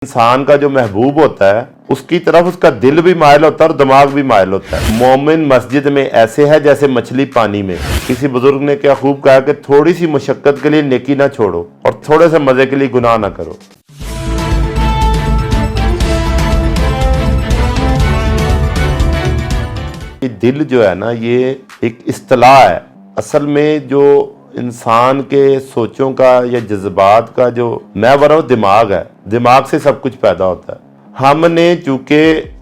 इंसान का जो महबूब होता है उसकी तरफ उसका दिल भी मायल होता है और दिमाग भी मायल होता है। मोमिन मस्जिद में ऐसे है जैसे मछली पानी में। किसी बुजुर्ग ने क्या खूब कहा कि थोड़ी सी मुशक्कत के लिए नेकी ना छोड़ो और थोड़े से मजे के लिए गुनाह ना करो। ये दिल जो है ना, ये एक इस्तिलाह है। असल में जो इंसान के सोचों का या जज्बात का जो महवर है दिमाग है, दिमाग से सब कुछ पैदा होता है। हमने चूंकि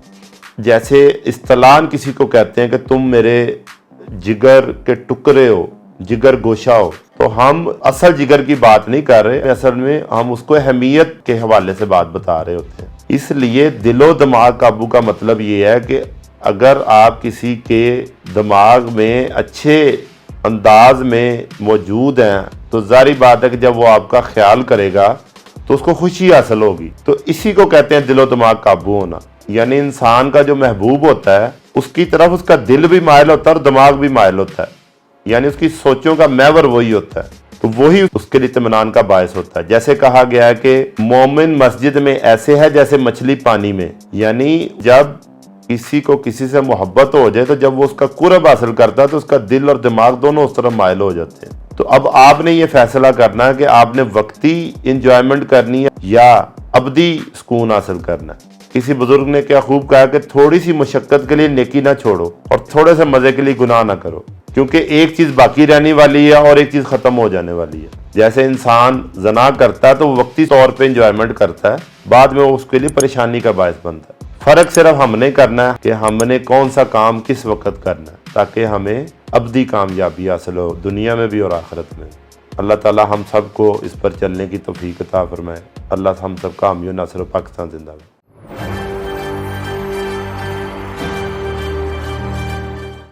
जैसे इस्तिलाहन किसी को कहते हैं कि तुम मेरे जिगर के टुकड़े हो, जिगर गोशा हो, तो हम असल जिगर की बात नहीं कर रहे, असल में हम उसको अहमियत के हवाले से बात बता रहे होते हैं। इसलिए दिलो दिमाग काबू का मतलब ये है कि अगर आप किसी के दिमाग में अच्छे अंदाज में मौजूद हैं तो जारी बात है कि जब वो आपका ख्याल करेगा तो उसको खुशी हासिल होगी। तो इसी को कहते हैं दिलो दिमाग काबू होना। यानी इंसान का जो महबूब होता है उसकी तरफ उसका दिल भी मायल होता है और दिमाग भी मायल होता है। यानी उसकी सोचों का महवर वही होता है, तो वही उसके लिए इत्मीनान का बायस होता है। जैसे कहा गया है कि मोमिन मस्जिद में ऐसे है जैसे मछली पानी में। यानी जब किसी को किसी से मोहब्बत हो जाए तो जब वो उसका कुर्ब हासिल करता है तो उसका दिल और दिमाग दोनों उस तरफ मायल हो जाते हैं। तो अब आपने ये फैसला करना है कि आपने वक्ती इंजॉयमेंट करनी है या अबदी सुकून हासिल करना है। किसी बुजुर्ग ने क्या खूब कहा कि थोड़ी सी मुशक्कत के लिए नेकी ना छोड़ो और थोड़े से मजे के लिए गुनाह ना करो, क्योंकि एक चीज बाकी रहने वाली है और एक चीज खत्म हो जाने वाली है। जैसे इंसान जना करता है तो वो वक्ती तौर पे इंजॉयमेंट करता है, बाद में वो उसके लिए परेशानी का बायस बनता है। फर्क सिर्फ हमने करना है कि हमने कौन सा काम किस वक्त करना है ताकि हमें अबदी कामयाबी हासिल हो, दुनिया में भी और आखिरत में। अल्लाह ताला हम सब को इस पर चलने की तौफीक अता फरमाए। अल्लाह हम सब का हामी नासिर पाकिस्तान जिंदाबाद।